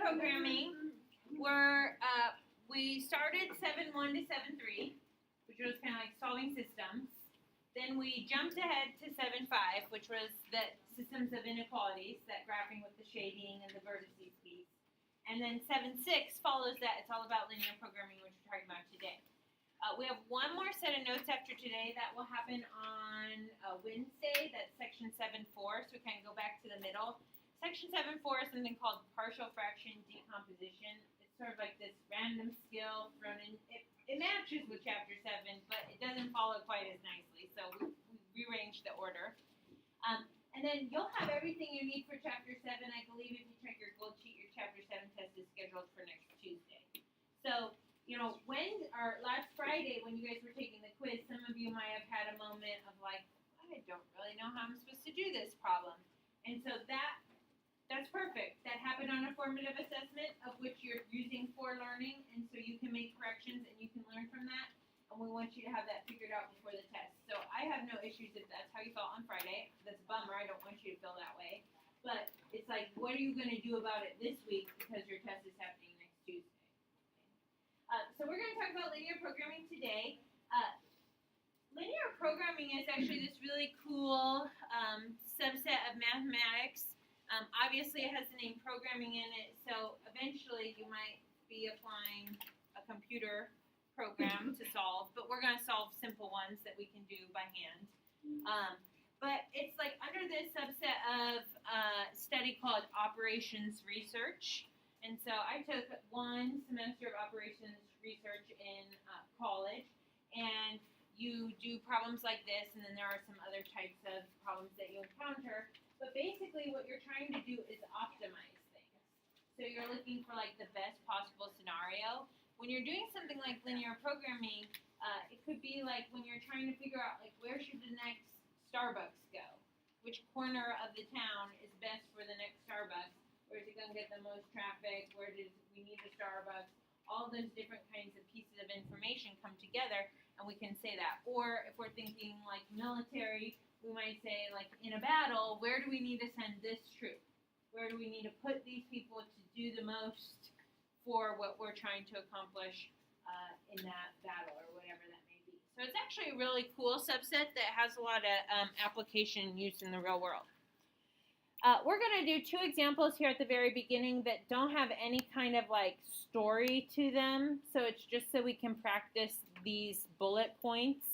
programming, we started 7.1 to 7.3, which was kind of like solving systems. Then we jumped ahead to 7.5, which was the systems of inequalities, that graphing with the shading and the vertices piece. And then 7.6 follows that. It's all about linear programming, which we're talking about today. We have one more set of notes after today that will happen on Wednesday. That's section 7.4, so we kind of go back to the middle. Section 7.4 is something called partial fraction decomposition. It's sort of like this random skill thrown in. It matches with chapter 7, but it doesn't follow quite as nicely, so we rearranged the order. And then you'll have everything you need for chapter 7. I believe if you check your gold sheet, your chapter 7 test is scheduled for next Tuesday. So, last Friday when you guys were taking the quiz, some of you might have had a moment of like, I don't really know how I'm supposed to do this problem. And so that's perfect. That happened on a formative assessment of which you're using for learning, and so you can make corrections and you can learn from that. And we want you to have that figured out before the test. So I have no issues if that's how you felt on Friday. That's a bummer. I don't want you to feel that way. But it's like, what are you going to do about it this week because your test is happening next Tuesday? So we're going to talk about linear programming today. Linear programming is actually this really cool subset of mathematics. Obviously, it has the name programming in it, so eventually you might be applying a computer program to solve, but we're going to solve simple ones that we can do by hand. But it's like under this subset of study called operations research. And so I took one semester of operations research in college, and you do problems like this, and then there are some other types of problems that you encounter. But basically what you're trying to do is optimize things. So you're looking for like the best possible scenario. When you're doing something like linear programming, it could be like when you're trying to figure out like where should the next Starbucks go? Which corner of the town is best for the next Starbucks? Where is it going to get the most traffic? Where does we need the Starbucks? All those different kinds of pieces of information come together, and we can say that. Or if we're thinking like military, we might say like in a battle, where do we need to send this troop? Where do we need to put these people to do the most for what we're trying to accomplish in that battle or whatever that may be. So it's actually a really cool subset that has a lot of application use in the real world. We're going to do two examples here at the very beginning that don't have any kind of like story to them. So it's just so we can practice these bullet points.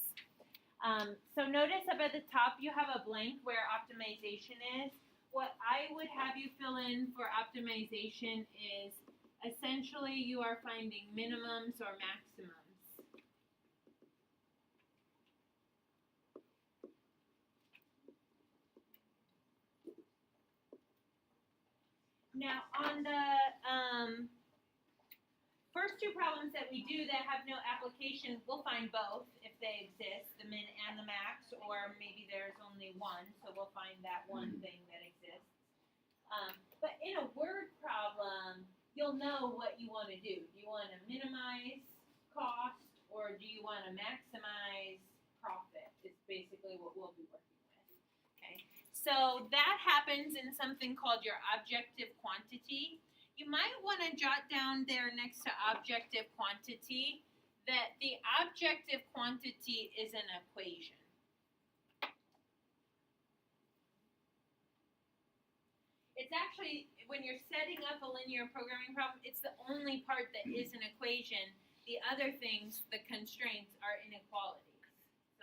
So notice up at the top you have a blank where optimization is. What I would have you fill in for optimization is essentially you are finding minimums or maximums. Now, on the first two problems that we do that have no application, we'll find both if they exist, the min and the max, or maybe there's only one, so we'll find that one thing that exists. But in a word problem, you'll know what you want to do. Do you want to minimize cost, or do you want to maximize profit? Is basically what we'll be working with. Okay. So that happens in something called your objective quantity. You might want to jot down there next to objective quantity that the objective quantity is an equation. It's actually, when you're setting up a linear programming problem, it's the only part that is an equation. The other things, the constraints, are inequalities.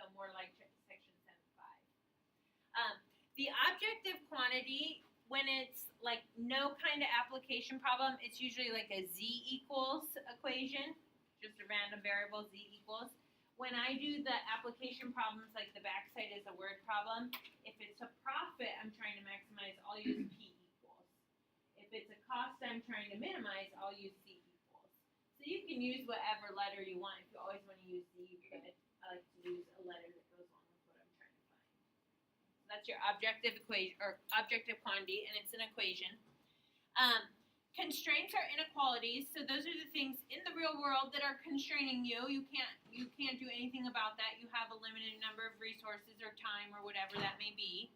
So more like section 7.5. The objective quantity, when it's like no kind of application problem, it's usually like a z equals equation, just a random variable z equals. When I do the application problems, like the backside is a word problem, if it's a profit I'm trying to maximize, I'll use p equals. If it's a cost I'm trying to minimize, I'll use c equals. So you can use whatever letter you want. If you always want to use z, but I like to use a letter that goes along with what I'm trying to find. So that's your objective equation, or objective quantity, and it's an equation. Constraints are inequalities, so those are the things in the real world that are constraining you. You can't do anything about that. You have a limited number of resources or time or whatever that may be.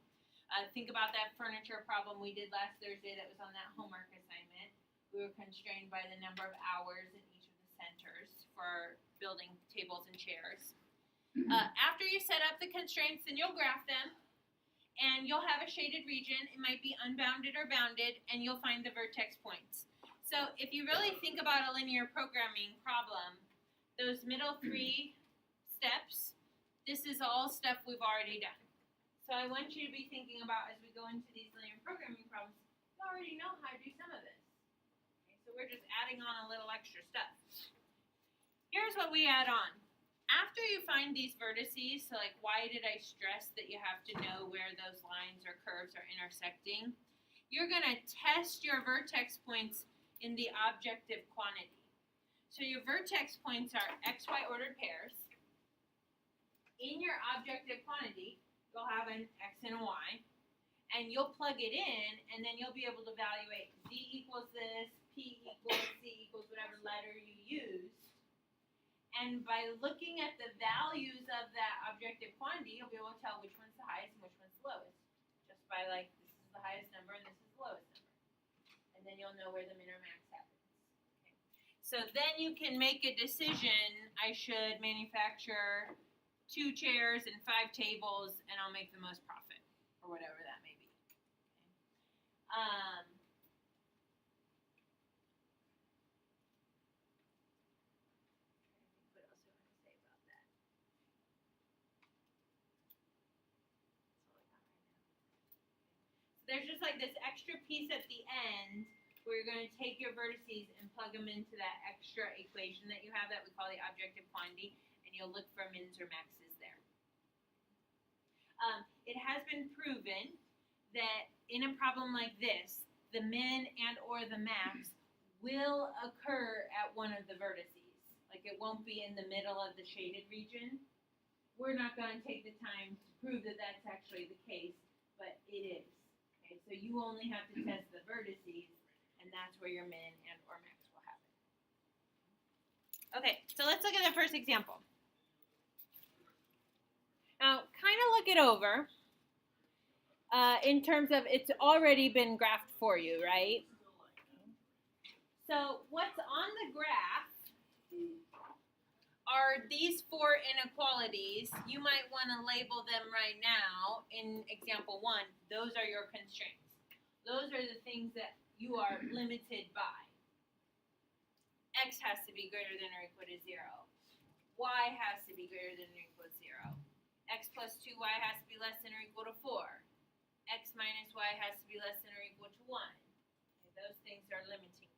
Think about that furniture problem we did last Thursday that was on that homework assignment. we were constrained by the number of hours in each of the centers for building tables and chairs. After you set up the constraints, then you'll graph them, and you'll have a shaded region. It might be unbounded or bounded, and you'll find the vertex points. So if you really think about a linear programming problem, those middle 3 steps, this is all stuff we've already done. So I want you to be thinking about, as we go into these linear programming problems, you already know how to do some of this. Okay, so we're just adding on a little extra stuff. Here's what we add on. After you find these vertices, so like why did I stress that you have to know where those lines or curves are intersecting, you're going to test your vertex points in the objective quantity. So your vertex points are xy ordered pairs. In your objective quantity, you'll have an x and a y, and you'll plug it in, and then you'll be able to evaluate z equals this, p equals c equals whatever letter you use. And by looking at the values of that objective quantity, you'll be able to tell which one's the highest and which one's the lowest. Just by like, this is the highest number and this is the lowest number. And then you'll know where the min or max happens. Okay. So then you can make a decision, I should manufacture 2 chairs and 5 tables and I'll make the most profit, or whatever that may be. Okay. There's just like this extra piece at the end where you're going to take your vertices and plug them into that extra equation that you have that we call the objective quantity, and you'll look for mins or maxes there. It has been proven that in a problem like this, the min and or the max will occur at one of the vertices. Like it won't be in the middle of the shaded region. We're not going to take the time to prove that that's actually the case, but it is. Okay, so you only have to test the vertices, and that's where your min and or max will happen. Okay, so let's look at the first example. Now, kind of look it over in terms of it's already been graphed for you, right? So what's on the graph are these 4 inequalities. You might want to label them right now in example 1. Those are your constraints. Those are the things that you are limited by. X has to be greater than or equal to 0. Y has to be greater than or equal to 0. X plus 2y has to be less than or equal to 4. X minus y has to be less than or equal to 1. Okay, those things are limiting me.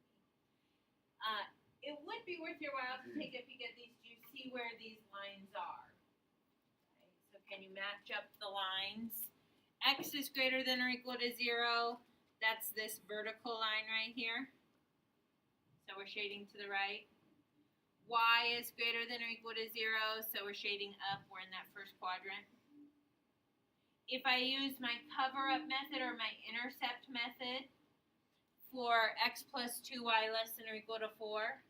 It would be worth your while to take a peek at these to see where these lines are. Okay, so can you match up the lines? X is greater than or equal to 0. That's this vertical line right here. So we're shading to the right. Y is greater than or equal to 0, so we're shading up. We're in that first quadrant. If I use my cover-up method or my intercept method for x plus 2y less than or equal to 4,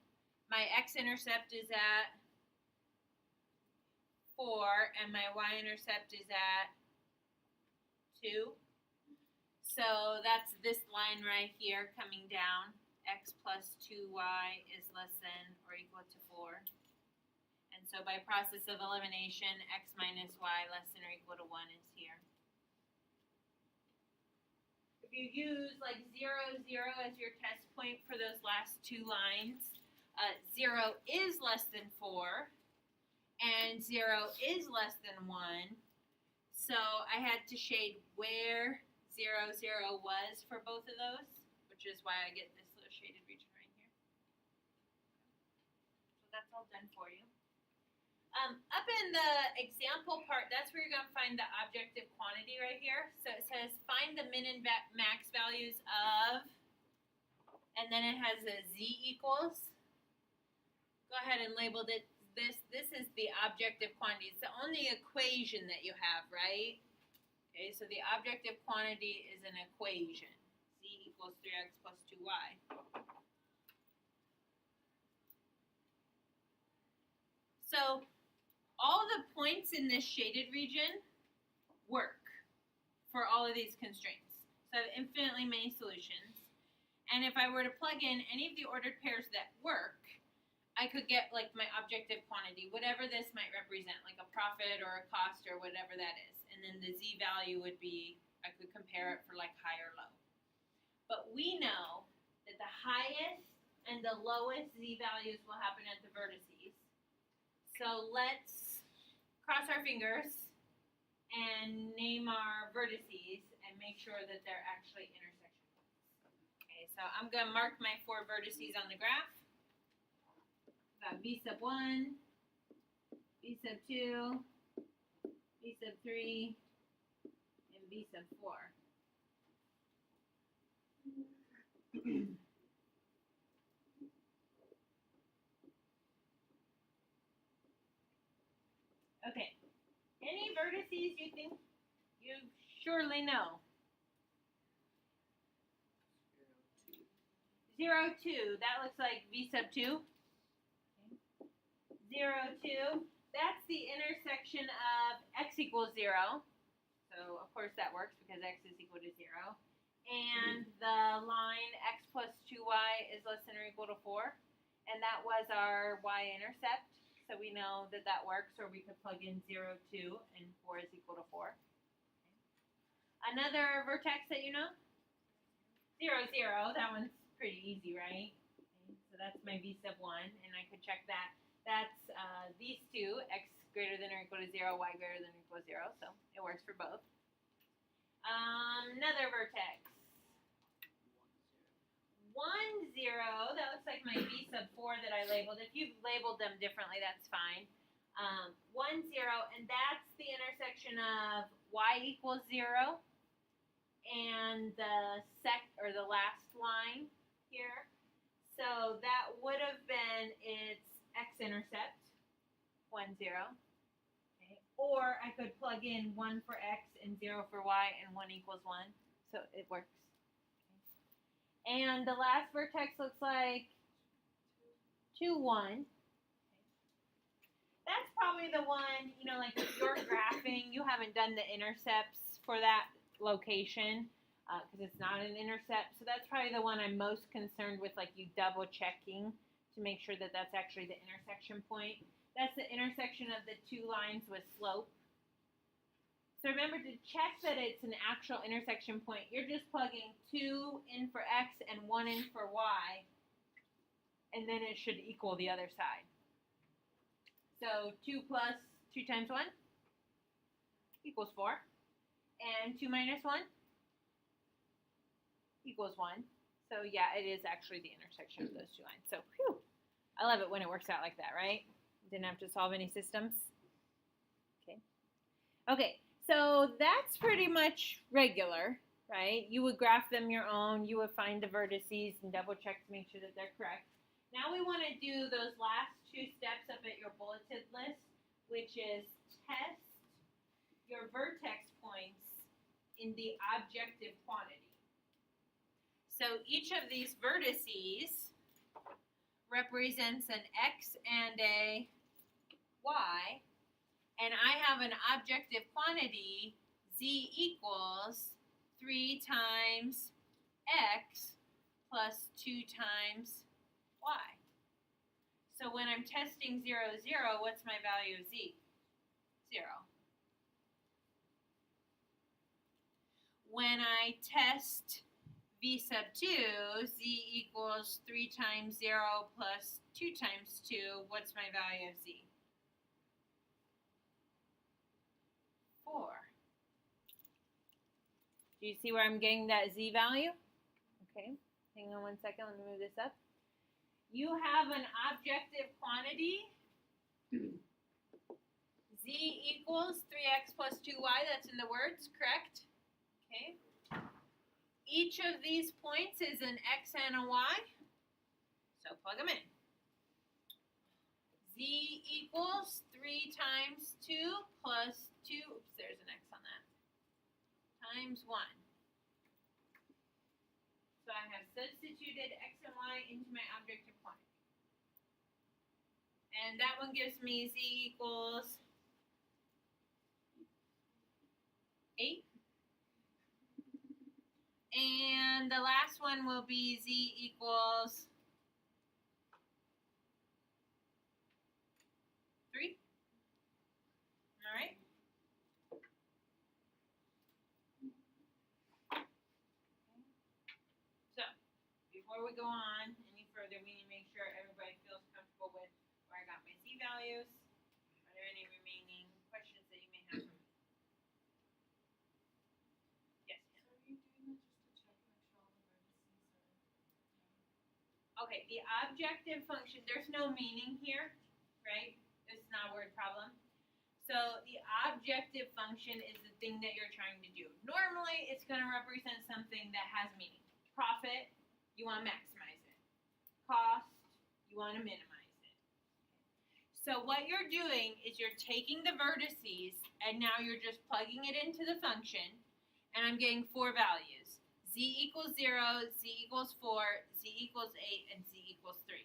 my x-intercept is at 4, and my y-intercept is at 2. So that's this line right here coming down. X plus 2y is less than or equal to 4. And so by process of elimination, x minus y less than or equal to 1 is here. If you use like 0, 0 as your test point for those last 2 lines, 0 is less than 4, and 0 is less than 1. So I had to shade where 0, 0 was for both of those, which is why I get this little shaded region right here. So that's all done for you. Up in the example part, that's where you're going to find the objective quantity right here. So it says find the min and max values of, and then it has a z equals. Go ahead and label it this. This is the objective quantity. It's the only equation that you have, right? Okay, so the objective quantity is an equation. Z equals 3x plus 2y. So all the points in this shaded region work for all of these constraints. So I have infinitely many solutions. And if I were to plug in any of the ordered pairs that work, I could get like my objective quantity, whatever this might represent, like a profit or a cost or whatever that is. And then the z value would be, I could compare it for like high or low. But we know that the highest and the lowest z values will happen at the vertices. So let's cross our fingers and name our vertices and make sure that they're actually intersection points. Okay, so I'm going to mark my 4 vertices on the graph. Got V sub 1, V sub 2, V sub 3, and V sub 4. Okay, any vertices you think you surely know? 0, 2, that looks like V sub 2. 0, 2, that's the intersection of x equals 0. So, of course, that works because x is equal to 0. And the line x plus 2y is less than or equal to 4. And that was our y-intercept. So we know that that works, or we could plug in 0, 2, and 4 is equal to 4. Okay. Another vertex that you know? 0, 0. That one's pretty easy, right? Okay. So that's my v sub 1, and I could check that. That's these two, x greater than or equal to 0, y greater than or equal to 0, so it works for both. Another vertex. 1, 0, that looks like my v sub 4 that I labeled. If you've labeled them differently, that's fine. 1, 0, and that's the intersection of y equals 0 and the last line here. So that would have been its x-intercept, 1, 0. Okay. Or I could plug in 1 for x and 0 for y, and 1 equals 1. So it works. Okay. And the last vertex looks like 2, 1. Okay. That's probably the one, you know, like if you're graphing, you haven't done the intercepts for that location because it's not an intercept. So that's probably the one I'm most concerned with, like you double checking to make sure that that's actually the intersection point. That's the intersection of the 2 lines with slope. So remember to check that it's an actual intersection point. You're just plugging 2 in for x and 1 in for y, and then it should equal the other side. So 2 plus 2 times 1 equals 4, and 2 minus 1 equals 1. So yeah, it is actually the intersection of those 2 lines. So whew, I love it when it works out like that, right? Didn't have to solve any systems. Okay. Okay, so that's pretty much regular, right? You would graph them your own. You would find the vertices and double check to make sure that they're correct. Now we want to do those last 2 steps up at your bulleted list, which is test your vertex points in the objective quantity. So each of these vertices represents an x and a y, and I have an objective quantity, z equals 3 times x plus 2 times y. So when I'm testing 0, 0, what's my value of z? 0. When I test v sub 2, z equals 3 times 0 plus 2 times 2, what's my value of z? 4. Do you see where I'm getting that z value? Okay, hang on one second, let me move this up. You have an objective quantity, z equals 3x plus 2y, that's in the words, correct? Okay. Each of these points is an x and a y, so plug them in. Z equals 3 times 2 plus 2, oops, there's an x on that, times 1. So I have substituted x and y into my objective quantity. And that one gives me z equals 8. And the last one will be z equals 3. All right. So, before we go on any further, we need to make sure everybody feels comfortable with where I got my z values. Are there any remaining questions that you may have for me? Yes, Hannah. So are you doing that just to check, make sure all the vertices are... Okay, the objective function, there's no meaning here, right? It's not a word problem. So the objective function is the thing that you're trying to do. Normally, it's going to represent something that has meaning. Profit, you want to maximize it. Cost, you want to minimize it. So what you're doing is you're taking the vertices, and now you're just plugging it into the function, and I'm getting 4 values. Z equals 0, z equals 4, z equals 8, and z equals 3.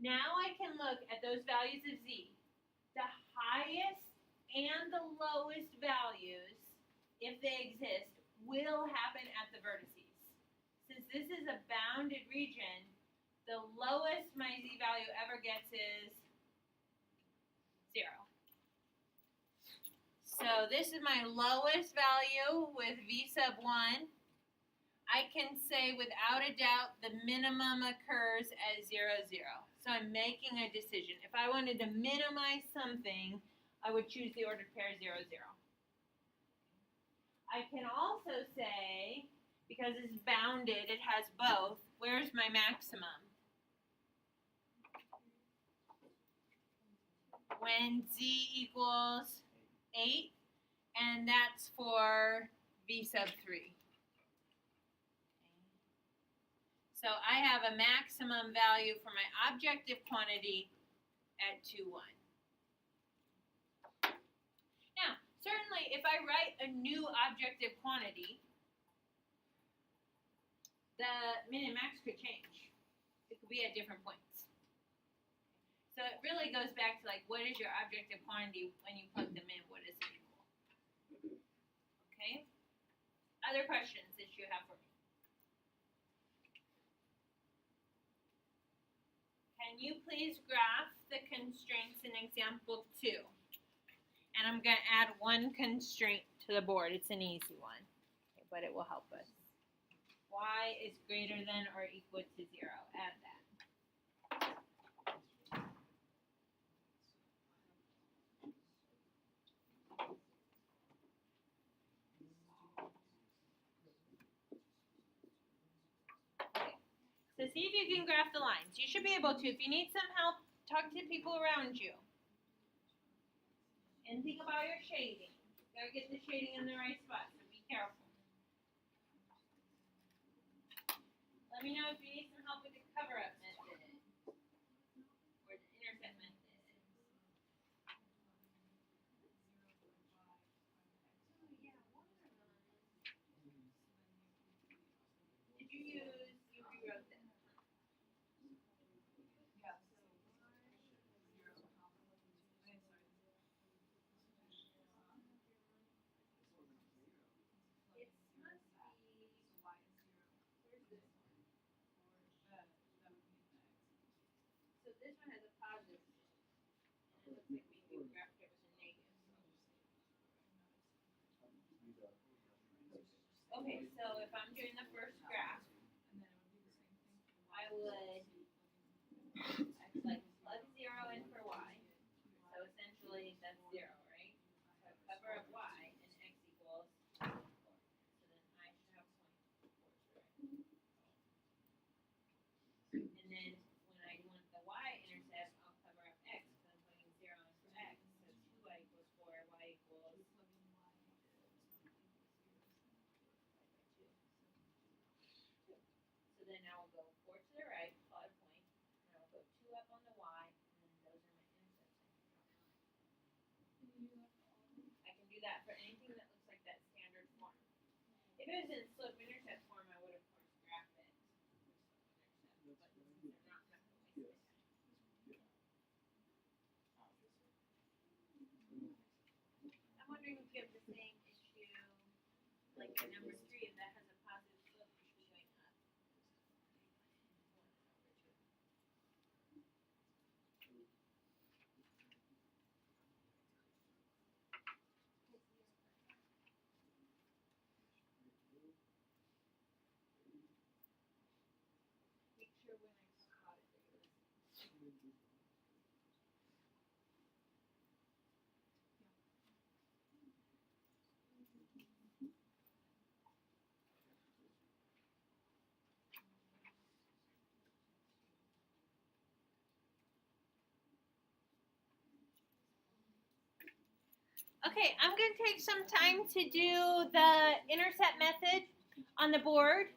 Now I can look at those values of z. The highest and the lowest values, if they exist, will happen at the vertices. Since this is a bounded region, the lowest my z value ever gets is 0. So this is my lowest value with v sub 1. I can say without a doubt the minimum occurs at 0, 0. So I'm making a decision. If I wanted to minimize something, I would choose the ordered pair 0, 0. I can also say, because it's bounded, it has both, where's my maximum? When z equals 8, and that's for v sub 3. So I have a maximum value for my objective quantity at 2, 1. Now, certainly if I write a new objective quantity, the min and max could change. It could be at different points. So it really goes back to like, what is your objective quantity when you plug them in? What is it equal? Okay? Other questions that you have for me? Can you please graph the constraints in example 2? And I'm going to add one constraint to the board. It's an easy one, okay, but it will help us. Y is greater than or equal to 0. Add that. Okay. So see if you can graph the lines. You should be able to. If you need some help, talk to people around you. And think about your shading. You gotta get the shading in the right spot, so be careful. Let me know if you need some help with the cover-up method or the intercept method. Did you use, you rewrote this? It must be, where's this one? So this one has a positive slope. And it looks like maybe we graphed it with a negative slope. Okay, so if I'm doing the first graph, I would like plug 0 in for y. So essentially that's 0, right? So I cover up y and x equals 4. So then I should have 0.4, right? And then when I want the y-intercept, I'll cover up x because I'm putting 0 in for x. So 2y equals 4, y equals 5 by 2. So then I will go 4 to the right, plot a point, and I will go 2 up on the y, and then those are my intercepts. I can do that for anything that looks like that standard form. If it was in slope-intercept form, I would of course graph it with slope-intercept, but since they're not, I'm not going to waste my time. I'm wondering if you have the same issue like in number 3, if that has a Okay, I'm going to take some time to do the intercept method on the board.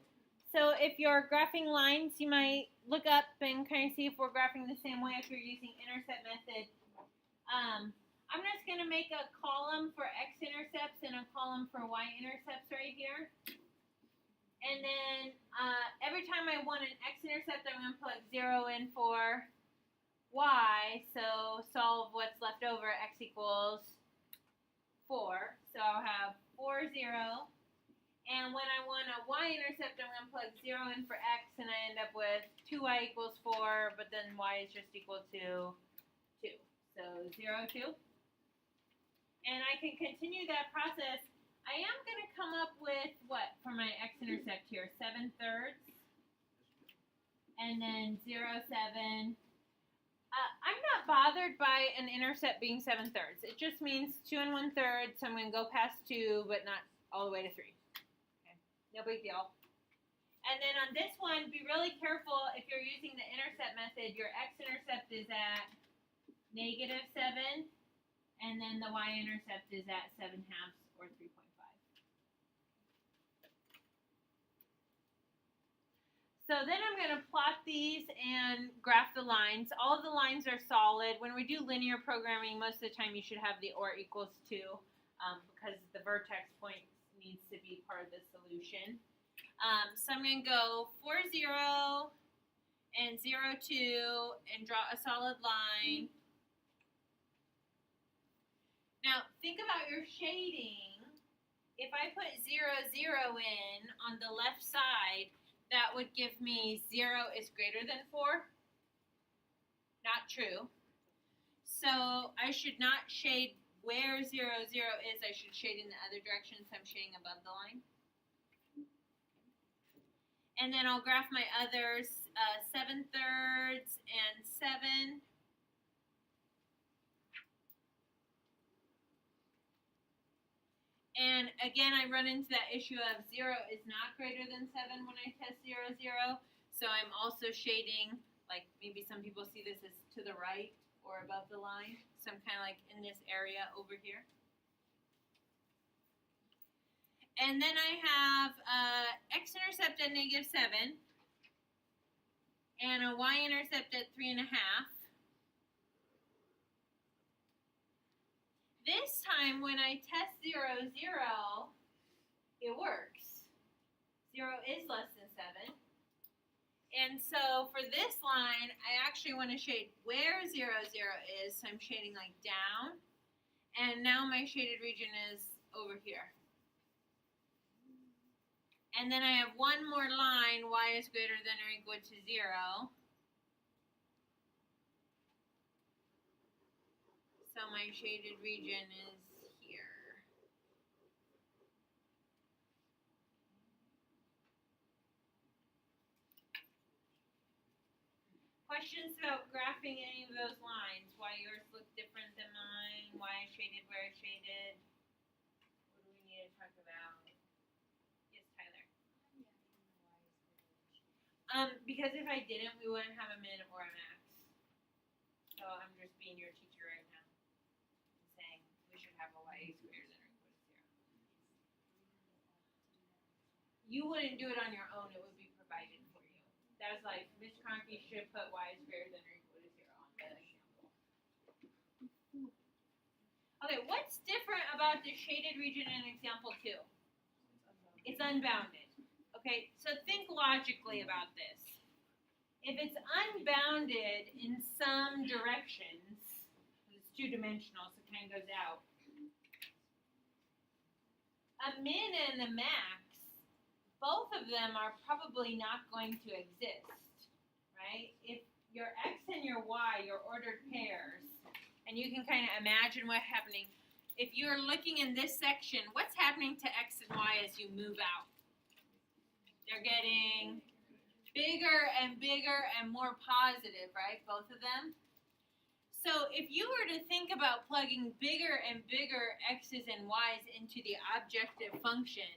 So if you're graphing lines, you might look up and kind of see if we're graphing the same way if you're using intercept method. I'm just going to make a column for x-intercepts and a column for y-intercepts right here. And then every time I want an x-intercept, I'm going to put 0 in for y. So solve what's left over, x equals 4. So I'll have 4, 0. And when I want a y-intercept, I'm going to plug 0 in for x, and I end up with 2y equals 4, but then y is just equal to 2. So 0, 2. And I can continue that process. I am going to come up with, what, for my x-intercept here? 7/3. And then 0, 7. I'm not bothered by an intercept being 7/3. It just means 2 1/3, so I'm going to go past 2, but not all the way to 3. Okay, no big deal. And then on this one, be really careful if you're using the intercept method. Your x-intercept is at -7, and then the y-intercept is at 7/2 or 3.5. So then I'm going to plot these and graph the lines. All of the lines are solid. When we do linear programming, most of the time you should have the or equals to because the vertex point needs to be part of the solution. So I'm going to go 4, 0 and 0, 2 and draw a solid line. Now think about your shading. If I put 0, 0 in on the left side, that would give me 0 is greater than 4. Not true. So I should not shade where 0, 0 is. I should shade in the other direction, so I'm shading above the line. And then I'll graph my others, 7/3 and 7. And again, I run into that issue of 0 is not greater than 7 when I test 0, 0. So I'm also shading, like maybe some people see this as to the right or above the line. So I'm kind of like in this area over here. And then I have x-intercept at -7 and a y-intercept at 3.5. This time when I test 0, 0, it works. 0 is less than 7. And so for this line, I actually want to shade where 0, 0 is. So I'm shading like down. And now my shaded region is over here. And then I have one more line, y is greater than or equal to 0. So my shaded region is here. Questions about graphing any of those lines? Why yours look different than mine? Why I shaded where I shaded? What do we need to talk about? Yes, Tyler. Because if I didn't, we wouldn't have a min or a max. So I'm just being your teacher right now. We should have a y is greater than or equal to 0. You wouldn't do it on your own, it would be provided for you. That was like, Ms. Cronky should put y is greater than or equal to 0 on the example. Okay, what's different about the shaded region in example 2? It's unbounded. Okay, so think logically about this. If it's unbounded in some directions, it's two-dimensional, so it kind of goes out. A min and a max, both of them are probably not going to exist, right? If your x and your y, your ordered pairs, and you can kind of imagine what's happening. If you're looking in this section, what's happening to x and y as you move out? They're getting bigger and bigger and more positive, right? Both of them. So if you were to think about plugging bigger and bigger x's and y's into the objective function,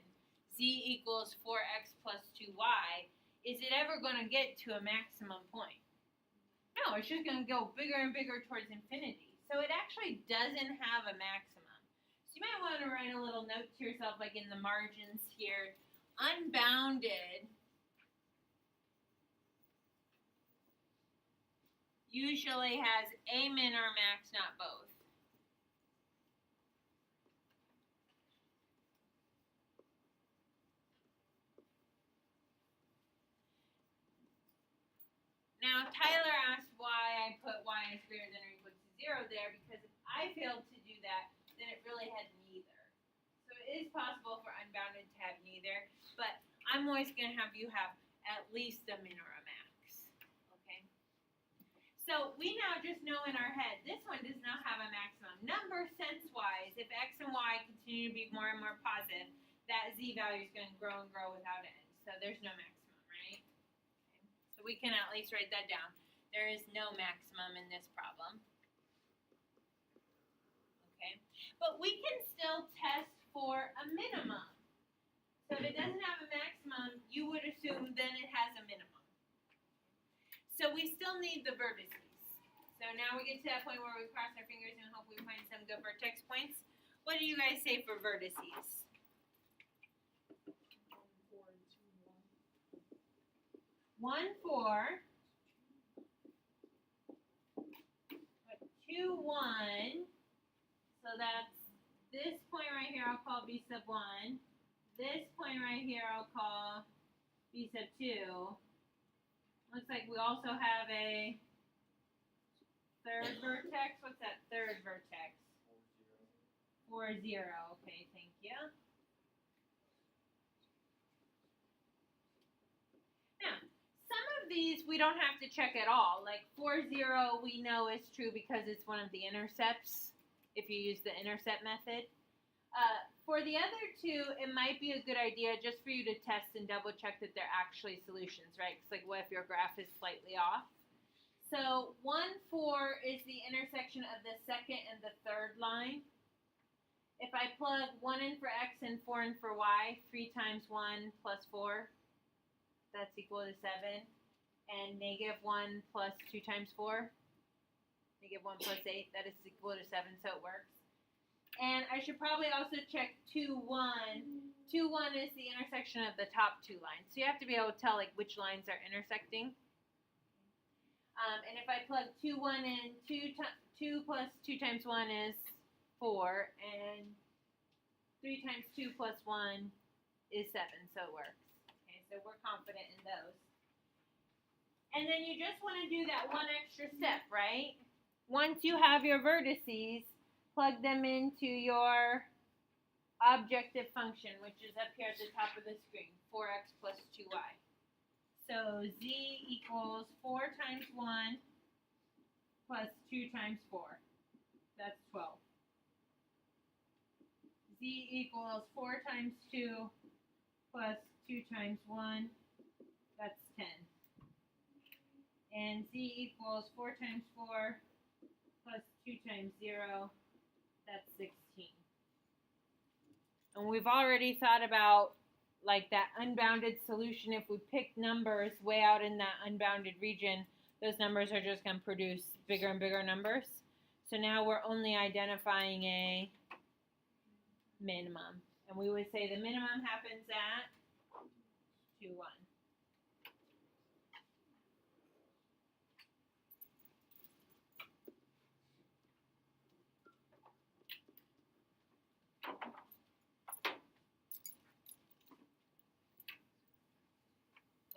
z equals 4x plus 2y, is it ever going to get to a maximum point? No, it's just going to go bigger and bigger towards infinity. So it actually doesn't have a maximum. you might want to write a little note to yourself, like in the margins here. Unbounded usually has a min or max, not both. Now, Tyler asked why I put y is greater than or equal to 0 there, because if I failed to do that, then it really had neither. So it is possible for unbounded to have neither, but I'm always going to have you have at least a min or a max. Okay? So we now just know in our head, this one does not have a maximum. Number sense-wise, if x and y continue to be more and more positive, that z value is going to grow and grow without end. So there's no maximum, right? So we can at least write that down. There is no maximum in this problem. Okay, but we can still test for a minimum. So if it doesn't have a maximum, you would assume then it has a minimum. So we still need the vertices. So now we get to that point where we cross our fingers and hope we find some good vertex points. What do you guys say for vertices? 1, 4, 2, 1. So that's this point right here I'll call B sub 1. This point right here I'll call B sub 2. Looks like we also have a third vertex. What's that third vertex? 4, 0. Okay, thank you. Now, some of these we don't have to check at all. Like 4, 0 we know is true because it's one of the intercepts if you use the intercept method. For the other two, it might be a good idea just for you to test and double check that they're actually solutions, right? Because like what if your graph is slightly off? So 1, 4 is the intersection of the second and the third line. If I plug 1 in for x and 4 in for y, 3 times 1 plus 4, that's equal to 7. And negative 1 plus 2 times 4, negative 1 plus 8, that is equal to 7, so it works. And I should probably also check 2, 1. 2, 1 is the intersection of the top two lines. So you have to be able to tell like which lines are intersecting. And if I plug 2, 1 in, 2 plus 2 times 1 is 4, and 3 times 2 plus 1 is 7, so it works. Okay, so we're confident in those. And then you just want to do that one extra step, right? Once you have your vertices, plug them into your objective function, which is up here at the top of the screen, 4x plus 2y. So z equals 4 times 1 plus 2 times 4. That's 12. Z equals 4 times 2 plus 2 times 1. That's 10. And z equals 4 times 4 plus 2 times 0. That's 16. And we've already thought about like that unbounded solution. If we pick numbers way out in that unbounded region, those numbers are just going to produce bigger and bigger numbers. So now we're only identifying a minimum. And we would say the minimum happens at 2, 1.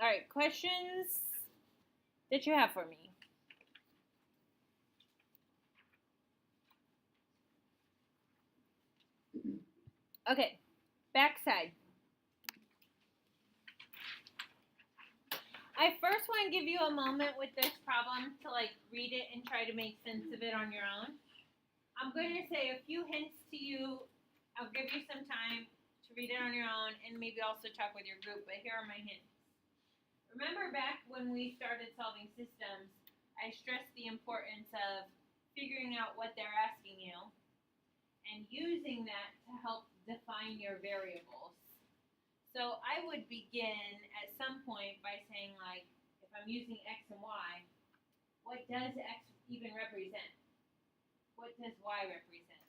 All right, questions that you have for me? Okay, backside. I first want to give you a moment with this problem to like read it and try to make sense of it on your own. I'm going to say a few hints to you. I'll give you some time to read it on your own and maybe also talk with your group, but here are my hints. Remember back when we started solving systems, I stressed the importance of figuring out what they're asking you and using that to help define your variables. So I would begin at some point by saying, like, if I'm using x and y, what does x even represent? What does y represent?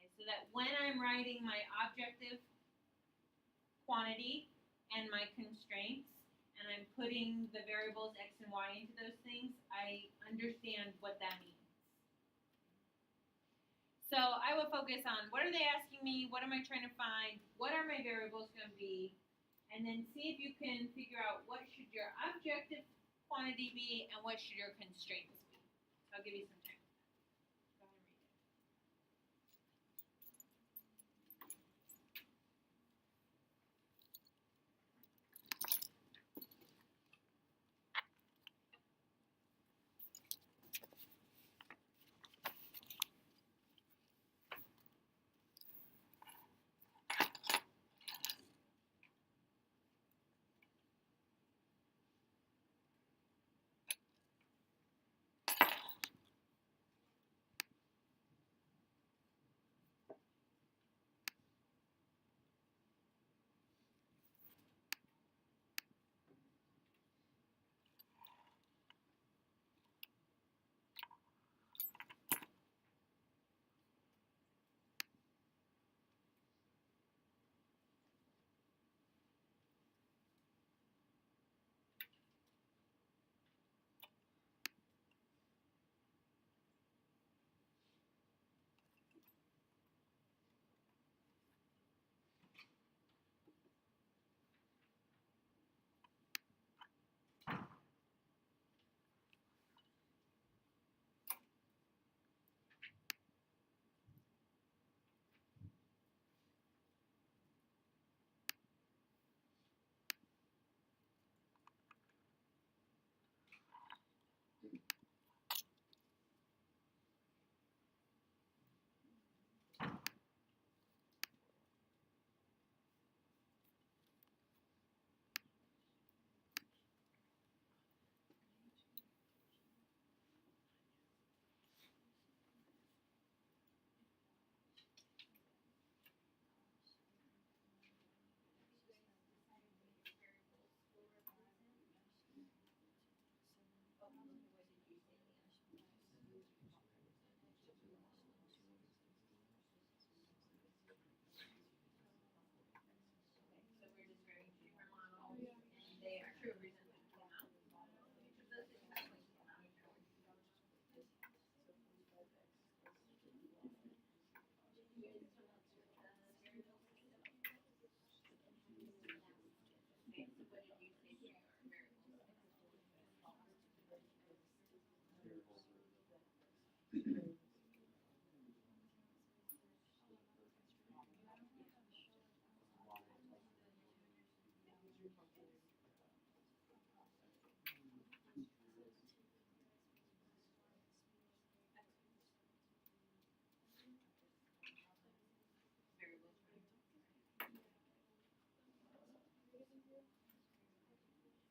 Okay, so So that when I'm writing my objective quantity and my constraints, and I'm putting the variables x and y into those things, I understand what that means. So I will focus on what are they asking me, what am I trying to find, what are my variables going to be, and then see if you can figure out what should your objective quantity be and what should your constraints be. So I'll give you some time. Go ahead and read it. So we're just very different models, and they are true reasons that came out. Each of those exactly came out. Okay, so what did you say for your variables? Variables, right?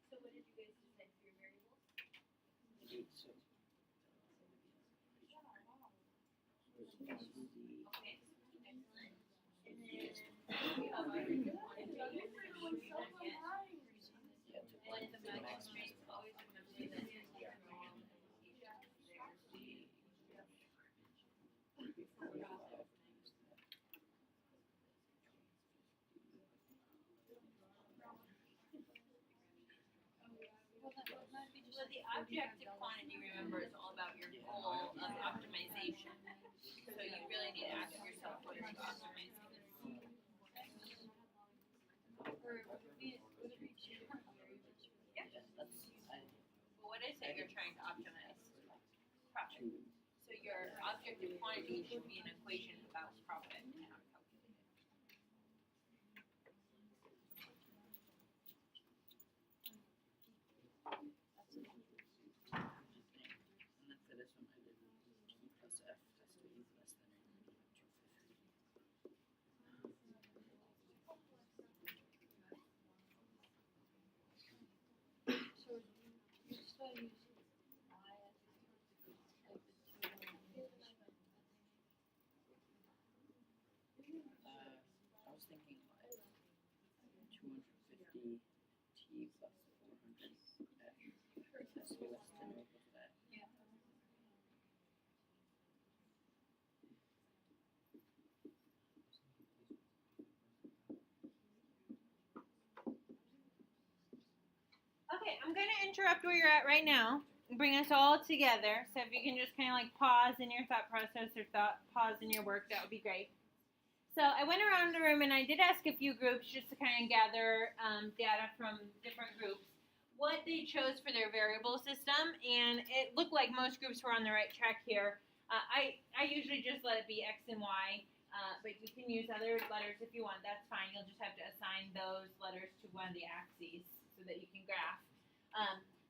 So what did you guys decide for your variables? Okay, excellent. And then we have our quantity. And the my constraints always remember that well, the objective quantity, remember, is all about your goal of optimization. So you really need to ask yourself, what is the optimizing? Yeah. Well, what is it you're trying to optimize? Profit. So your objective quantity should be an equation about profit and how to calculate it. And then for this one, I did T plus F has to be less than or equal to 250. So you still use Y as like the I was thinking like 250 T plus 400 F has to be less than or equal to that. Yeah. interrupt where you're at right now and bring us all together. So if you can just kind of like pause in your thought process or pause in your work, that would be great. So I went around the room and I did ask a few groups just to kind of gather data from different groups what they chose for their variable system, and it looked like most groups were on the right track here. I usually just let it be X and Y, but you can use other letters if you want. That's fine. You'll just have to assign those letters to one of the axes so that you can graph.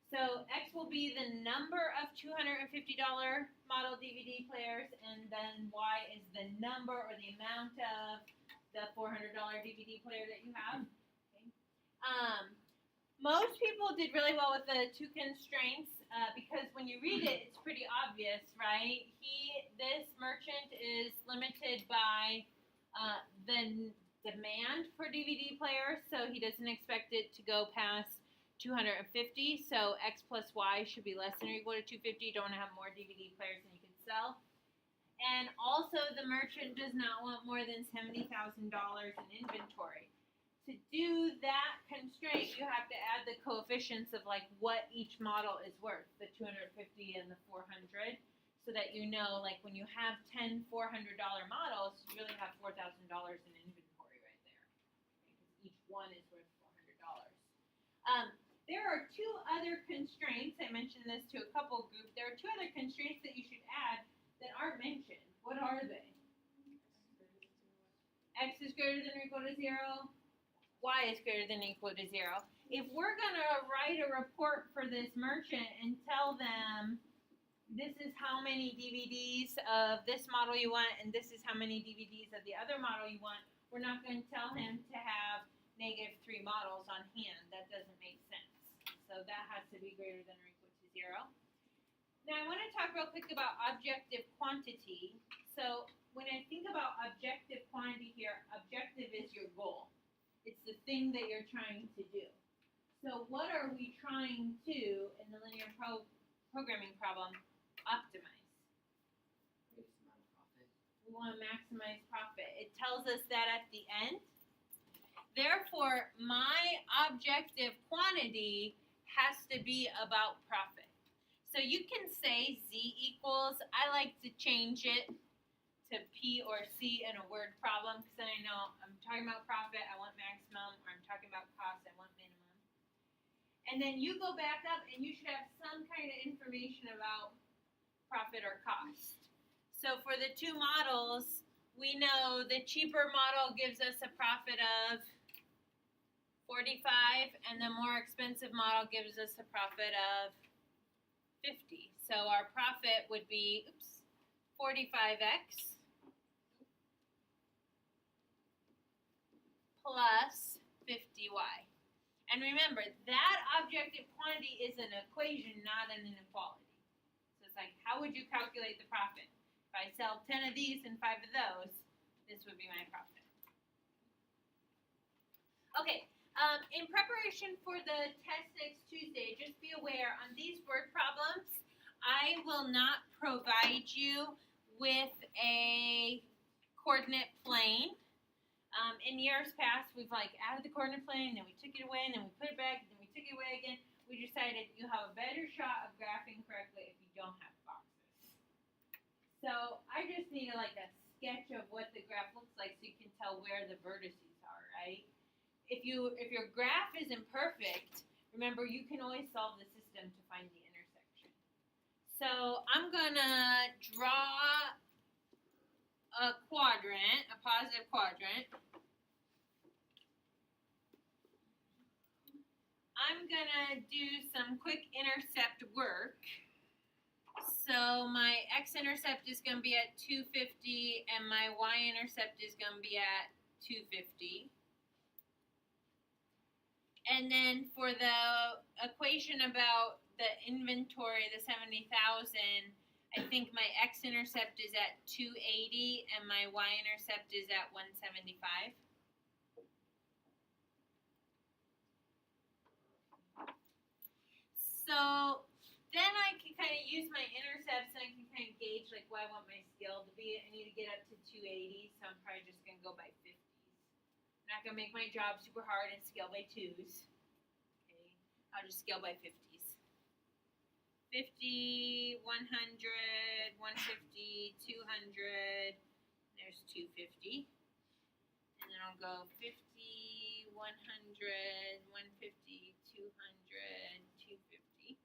So X will be the number of $250 model DVD players, and then Y is the number or the amount of the $400 DVD player that you have. Okay. Most people did really well with the two constraints because when you read it, it's pretty obvious, right? This merchant is limited by the demand for DVD players, so he doesn't expect it to go past 250. So X plus Y should be less than or equal to 250. You don't want to have more DVD players than you can sell. And also, the merchant does not want more than $70,000 in inventory. To do that constraint, you have to add the coefficients of like what each model is worth, the 250 and the 400, so that you know, like when you have 10 $400 models, you really have $4,000 in inventory right there, because each one is worth $400. There are two other constraints. I mentioned this to a couple groups. There are two other constraints that you should add that aren't mentioned. What are they? X is greater than or equal to 0. Y is greater than or equal to 0. If we're going to write a report for this merchant and tell them this is how many DVDs of this model you want and this is how many DVDs of the other model you want, we're not going to tell him to have -3 models on hand. That doesn't make sense. So that has to be greater than or equal to 0. Now I want to talk real quick about objective quantity. So when I think about objective quantity here, objective is your goal. It's the thing that you're trying to do. So what are we trying to, in the linear programming problem, optimize? We want to maximize profit. It tells us that at the end. Therefore, my objective quantity has to be about profit. So you can say Z equals, I like to change it to P or C in a word problem, because then I know I'm talking about profit, I want maximum, or I'm talking about cost, I want minimum. And then you go back up and you should have some kind of information about profit or cost. So for the two models, we know the cheaper model gives us a profit of 45, and the more expensive model gives us a profit of 50. So our profit would be 45x plus 50y. And remember, that objective quantity is an equation, not an inequality. So it's like, how would you calculate the profit? If I sell 10 of these and 5 of those, this would be my profit. Okay, in preparation for the test next Tuesday, just be aware, on these word problems, I will not provide you with a coordinate plane. In years past, we've like added the coordinate plane, then we took it away, and then we put it back, and then we took it away again. We decided you have a better shot of graphing correctly if you don't have boxes. So I just need like a sketch of what the graph looks like so you can tell where the vertices are, right? If your graph isn't perfect, remember you can always solve the system to find the intersection. So I'm gonna draw a quadrant, a positive quadrant. I'm gonna do some quick intercept work. So my x-intercept is gonna be at 250 and my y-intercept is gonna be at 250. And then for the equation about the inventory, the 70,000, I think my x-intercept is at 280 and my y-intercept is at 175. So then I can kind of use my intercepts and I can kind of gauge like what I want my scale to be. I need to get up to 280, so I'm probably just going to go by 50s. I'm not going to make my job super hard and scale by 2s. Okay, I'll just scale by 50s. 50, 100, 150, 200. There's 250. And then I'll go 50, 100, 150, 200, 250.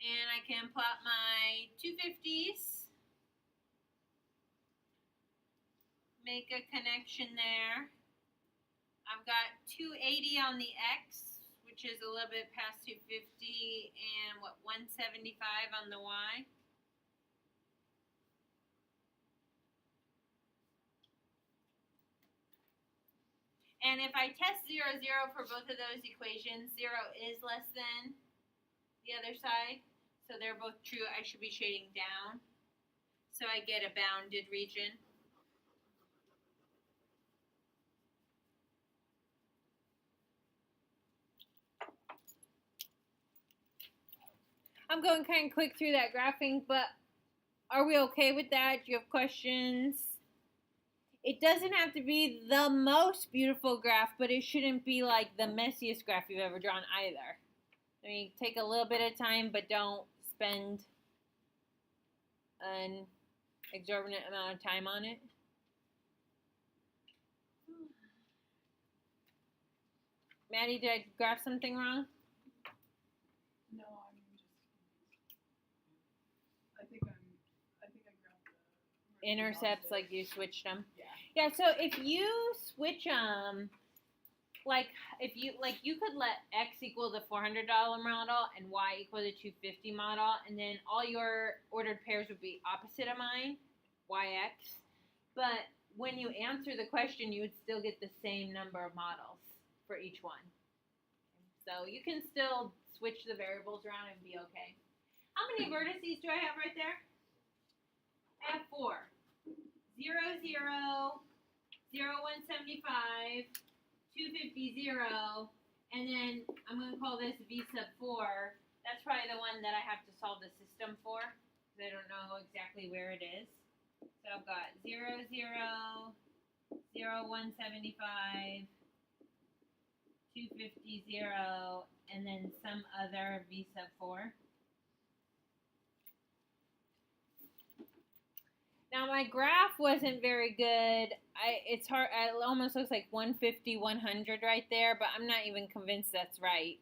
And I can plot my 250s. Make a connection there. I've got 280 on the X, which is a little bit past 250, and 175 on the Y. And if I test 0, 0 for both of those equations, 0 is less than the other side. So they're both true. I should be shading down. So I get a bounded region. I'm going kind of quick through that graphing, but are we okay with that? Do you have questions? It doesn't have to be the most beautiful graph, but it shouldn't be like the messiest graph you've ever drawn either. I mean, take a little bit of time, but don't spend an exorbitant amount of time on it. Maddie, did I graph something wrong? No, I'm just. I think I grabbed the Intercepts, like you switched them. Yeah. Yeah, so if you switch like if you you could let X equal the $400 model and Y equal the $250 model, and then all your ordered pairs would be opposite of mine, YX. But when you answer the question, you would still get the same number of models for each one. So you can still switch the variables around and be okay. How many vertices do I have right there? I have 4. 0, 0, 0, 175, 250, 0, and then I'm going to call this V sub 4. That's probably the one that I have to solve the system for, because I don't know exactly where it is. So I've got 0, 0, 0, 175, 250, 0, and then some other V sub 4. Now my graph wasn't very good. It's hard. It almost looks like 150, 100 right there, but I'm not even convinced that's right.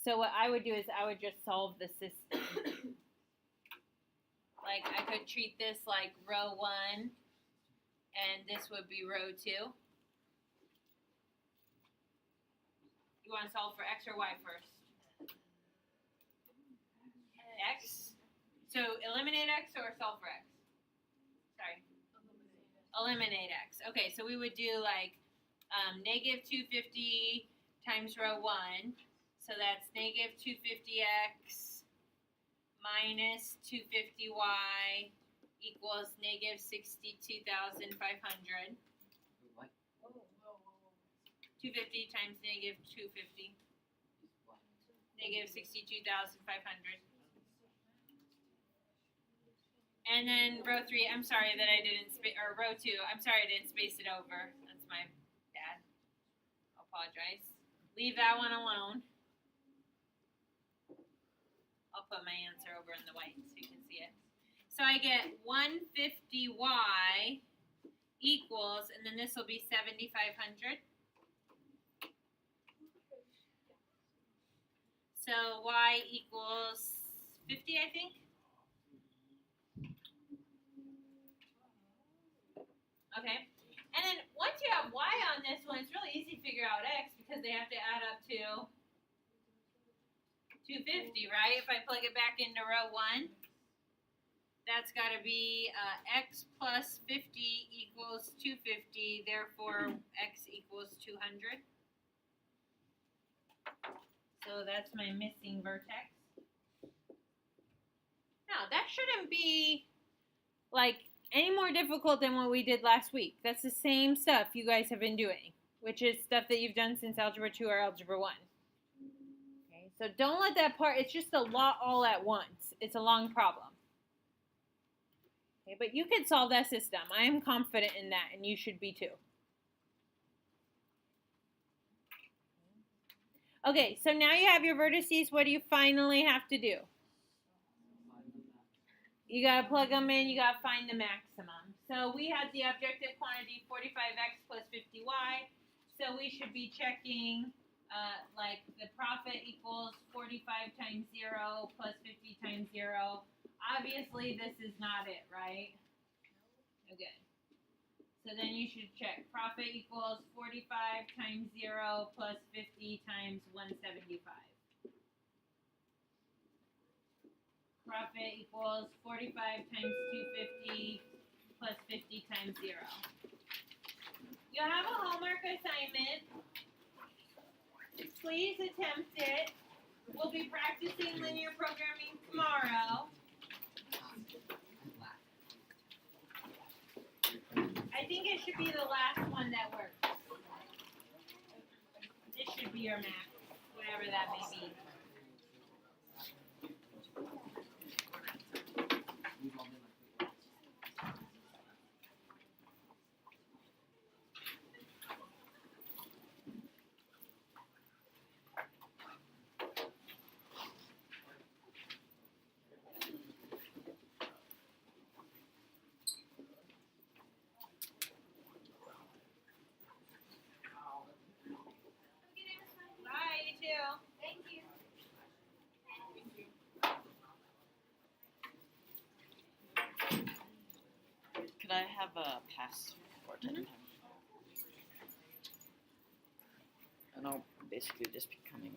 So what I would do is I would just solve the system. Like I could treat this like row 1, and this would be row 2. You want to solve for X or Y first? X. So eliminate X or solve for X? Sorry. Eliminate X. Okay, so we would do like negative 250 times row 1. So that's negative 250X minus 250Y equals negative 62,500. What? 250 times negative 250. Negative 62,500. And then row 3, I'm sorry that I didn't or row 2, I'm sorry I didn't space it over. That's my bad. I'll apologize. Leave that one alone. I'll put my answer over in the white so you can see it. So I get 150Y equals, and then this will be 7,500. So Y equals 50, I think. Okay. And then once you have Y on this one, it's really easy to figure out X because they have to add up to 250, right? If I plug it back into row 1, that's got to be X plus 50 equals 250. Therefore, X equals 200. So that's my missing vertex. Now, that shouldn't be like any more difficult than what we did last week. That's the same stuff you guys have been doing, which is stuff that you've done since Algebra 2 or Algebra 1. Okay, so don't let that part, it's just a lot all at once. It's a long problem. Okay, but you can solve that system. I am confident in that, and you should be too. Okay, so now you have your vertices. What do you finally have to do? You gotta plug them in. You gotta find the maximum. So we had the objective quantity 45x plus 50y. So we should be checking like the profit equals 45 times 0 plus 50 times 0. Obviously, this is not it, right? Okay. So then you should check profit equals 45 times 0 plus 50 times 175. Profit equals 45 times 250 plus 50 times 0. You'll have a homework assignment. Please attempt it. We'll be practicing linear programming tomorrow. I think it should be the last one that works. This should be your max, whatever that may be. Bye, you too. Thank you. Could I have a passport anytime? And I'll basically just be coming